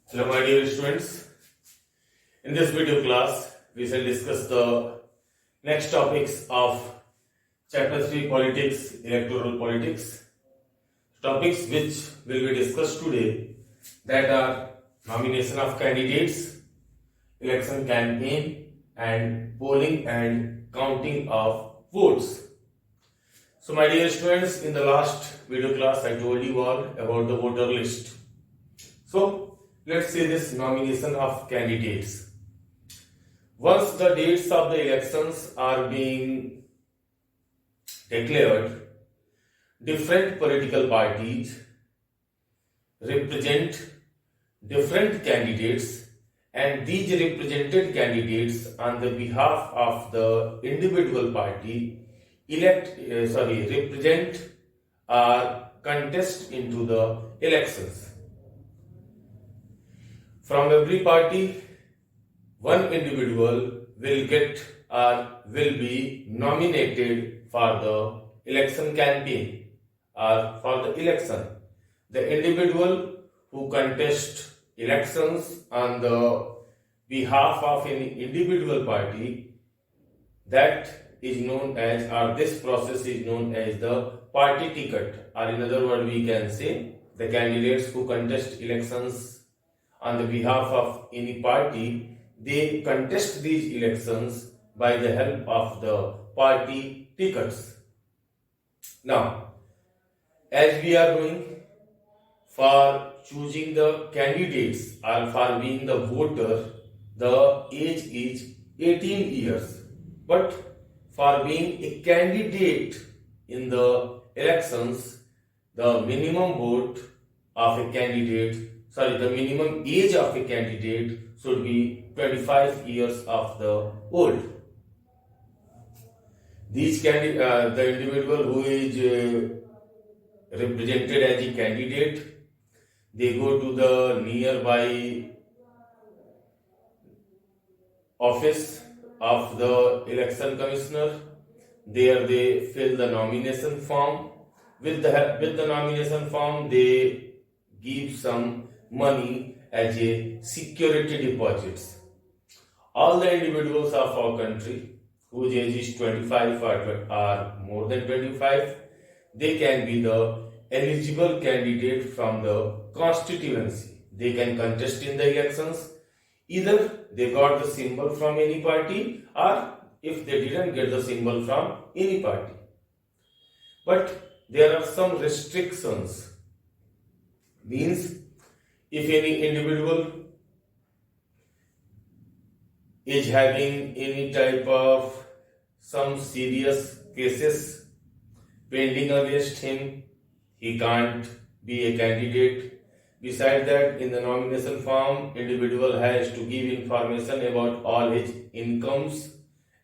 Hello my dear students, in this video class we shall discuss the next topics of chapter 3 politics, electoral politics. Topics which will be discussed today that are nomination of candidates, election campaign and polling and counting of votes. So my dear students, in the last video class I told you all about the voter list. So let's say this nomination of candidates. Once the dates of the elections are being declared, different political parties represent different candidates, and these represented candidates on the behalf of the individual party represent or contest into the elections. From every party, one individual will get or will be nominated for the election campaign or for the election. The individual who contests elections on the behalf of any individual party, that is known as, or this process is known as the party ticket, or in other words we can say the candidates who contest elections on the behalf of any party, they contest these elections by the help of the party tickets. Now, as we are going for choosing the candidates or for being the voter, the age is 18 years. But for being a candidate in the elections, the minimum vote of a candidate, the minimum age of a candidate should be 25 years of the old. These the individual who is represented as a candidate, they go to the nearby office of the election commissioner. There they fill the nomination form. With the nomination form, they give some money as a security deposits. All the individuals of our country whose age is 25 or more than 25, they can be the eligible candidate from the constituency. They can contest in the elections. Either they got the symbol from any party, or if they didn't get the symbol from any party. But there are some restrictions. Means if any individual is having any type of some serious cases pending against him, he can't be a candidate. Besides that, in the nomination form, individual has to give information about all his incomes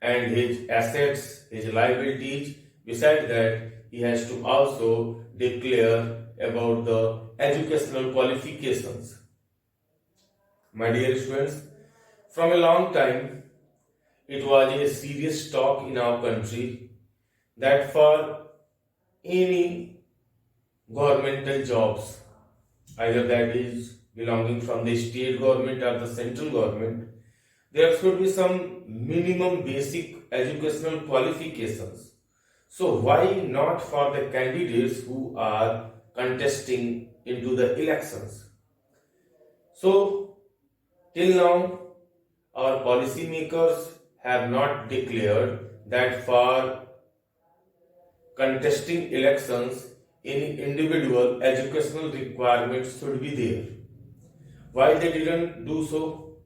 and his assets, his liabilities. Besides that, he has to also declare about the educational qualifications. My dear students, from a long time, it was a serious talk in our country that for any governmental jobs, either that is belonging from the state government or the central government, there should be some minimum basic educational qualifications. So why not for the candidates who are contesting into the elections? So till now, our policymakers have not declared that for contesting elections, any individual educational requirements should be there. Why they didn't do so?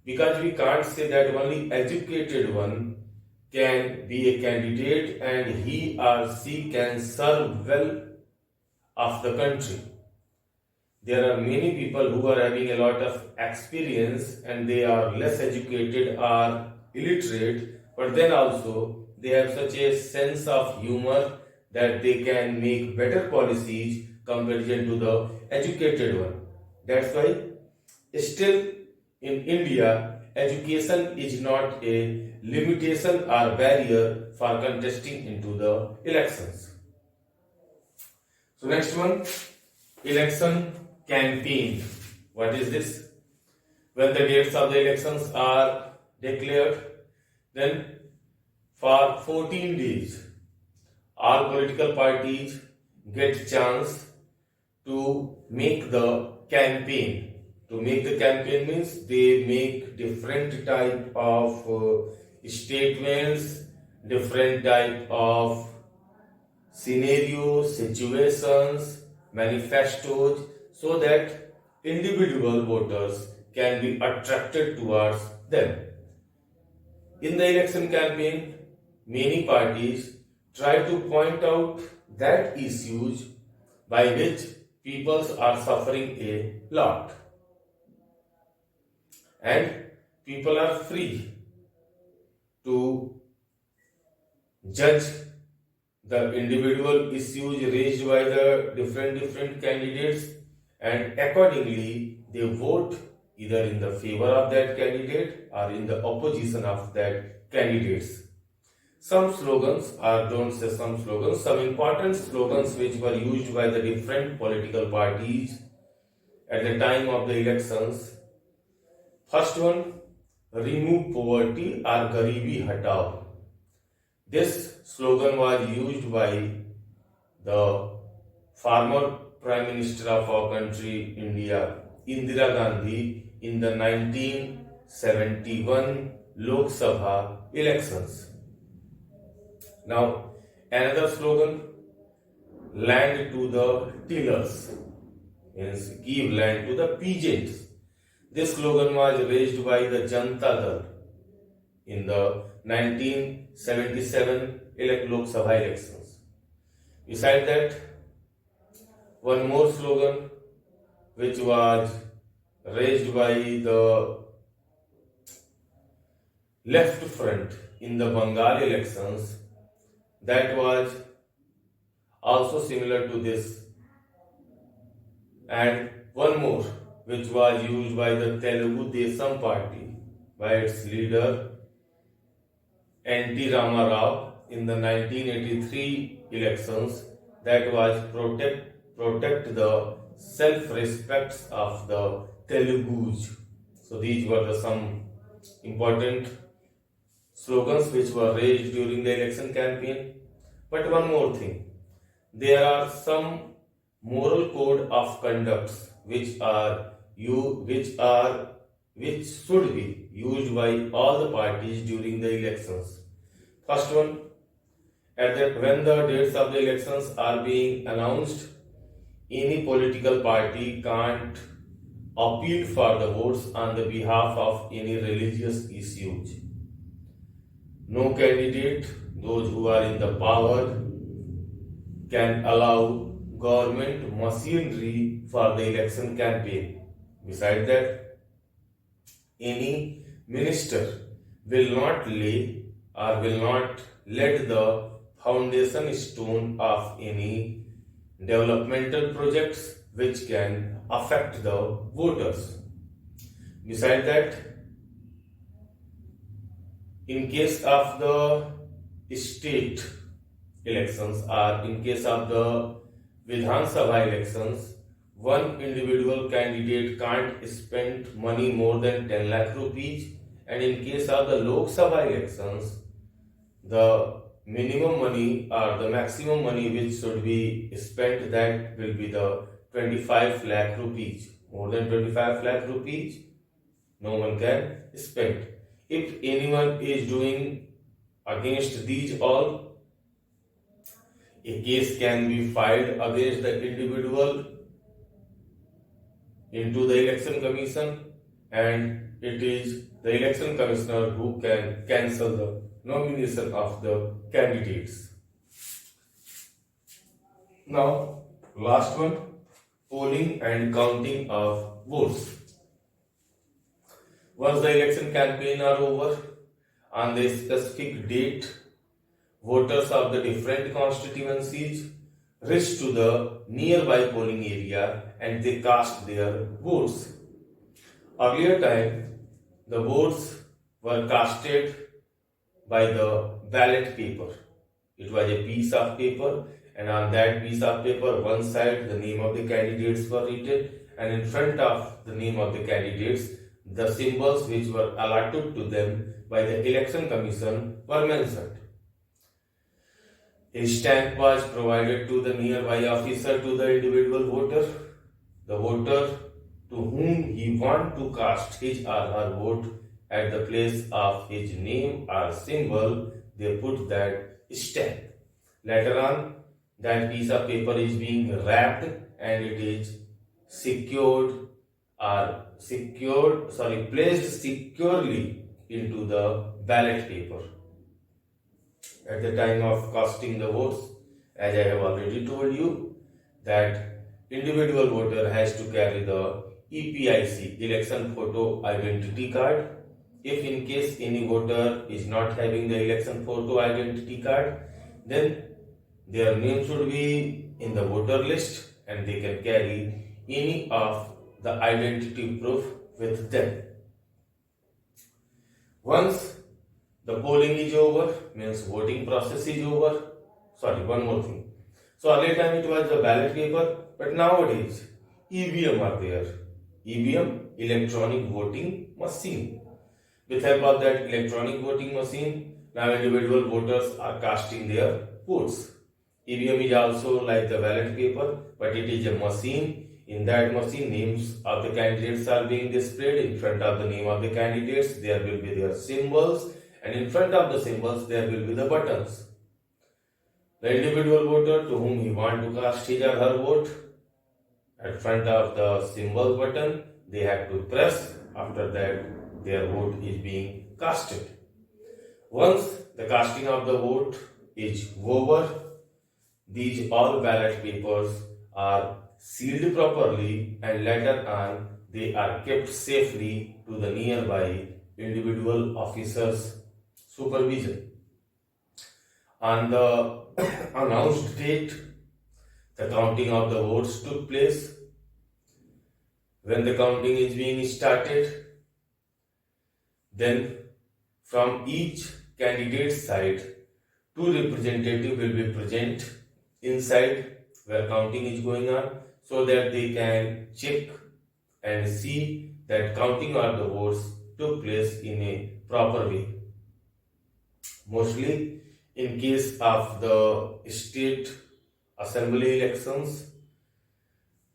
Because we can't say that only educated one can be a candidate and he or she can serve well of the country. There are many people who are having a lot of experience and they are less educated or illiterate, but then also they have such a sense of humor that they can make better policies comparison to the educated one. That's why still in India, education is not a limitation or barrier for contesting into the elections. So next one, election campaign. What is this? When the dates of the elections are declared, then for 14 days, all political parties get chance to make the campaign. To make the campaign means they make different type of statements, different type of scenarios, situations, manifestos, so that individual voters can be attracted towards them. In the election campaign, many parties try to point out that issues by which peoples are suffering a lot, and people are free to judge the individual issues raised by the different candidates, and accordingly they vote either in the favor of that candidate or in the opposition of that candidates. Some slogans, or don't say some slogans, some important slogans which were used by the different political parties at the time of the elections. First one, remove poverty or garibi hatao. This slogan was used by the former Prime Minister of our country, India, Indira Gandhi, in the 1971 Lok Sabha elections. Now, another slogan, land to the tillers, means give land to the peasants. This slogan was raised by the Janata Dal in the 1977 Lok Sabha elections. Besides that, one more slogan which was raised by the left front in the Bengal elections, that was also similar to this, and one more which was used by the Telugu Desam party by its leader N.T. Rama Rao in the 1983 elections, that was protect the self-respects of the Telugus. So these were some important slogans which were raised during the election campaign. But one more thing, there are some moral code of conducts which should be used by all the parties during the elections. First one, when the dates of the elections are being announced, any political party can't appeal for the votes on the behalf of any religious issues. No candidate, those who are in the power, can allow government machinery for the election campaign. Besides that, any minister will not lay or will not let the foundation stone of any developmental projects which can affect the voters. Besides that, in case of the state elections or in case of the Vidhan Sabha elections, one individual candidate can't spend money more than 10 lakh rupees, and in case of the Lok Sabha elections, the minimum money or the maximum money which should be spent, that will be the 25 lakh rupees. More than 25 lakh rupees, no one can spend. If anyone is doing against these all, a case can be filed against the individual into the election commission, and it is the election commissioner who can cancel the nomination of the candidates. Now, last one, polling and counting of votes. Once the election campaign are over, on the specific date, voters of the different constituencies reach to the nearby polling area and they cast their votes. Earlier time, the votes were casted by the ballot paper. It was a piece of paper, and on that piece of paper, one side the name of the candidates were written, and in front of the name of the candidates, the symbols which were allotted to them by the election commission were mentioned. A stamp was provided to the nearby officer to the individual voter. The voter to whom he want to cast his or her vote at the place of his name or symbol, they put that stamp. Later on, that piece of paper is being wrapped and it is placed securely into the ballot paper. At the time of casting the votes, as I have already told you, that individual voter has to carry the EPIC, election photo identity card. If in case any voter is not having the election photo identity card, then their name should be in the voter list and they can carry any of the identity proof with them. Once the polling is over, means voting process is over. Sorry, one more thing. So earlier time it was the ballot paper, but nowadays EVM are there. EVM, electronic voting machine. With help of that electronic voting machine, now individual voters are casting their votes. EVM is also like the ballot paper, but it is a machine. In that machine, names of the candidates are being displayed. In front of the name of the candidates, there will be their symbols, and in front of the symbols, there will be the buttons. The individual voter to whom he want to cast his or her vote, at front of the symbol button, they have to press. After that, their vote is being casted. Once the casting of the vote is over, these all ballot papers are sealed properly and later on they are kept safely to the nearby individual officer's supervision. On the announced date, the counting of the votes took place. When the counting is being started, then from each candidate's side, two representatives will be present inside where counting is going on so that they can check and see that counting of the votes took place in a proper way. Mostly in case of the state assembly elections,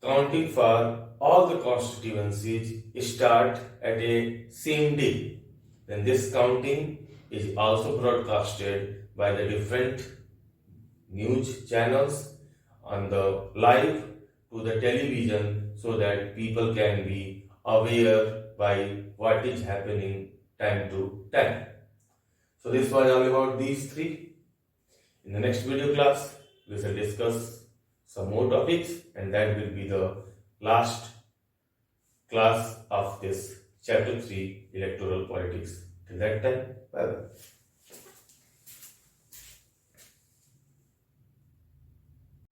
counting for all the constituencies start at a same day. Then this counting is also broadcasted by the different news channels on the live to the television so that people can be aware by what is happening time to time. So this was all about these three. In the next video class, we shall discuss some more topics and that will be the last class of this chapter 3 electoral politics. Till that time, bye bye.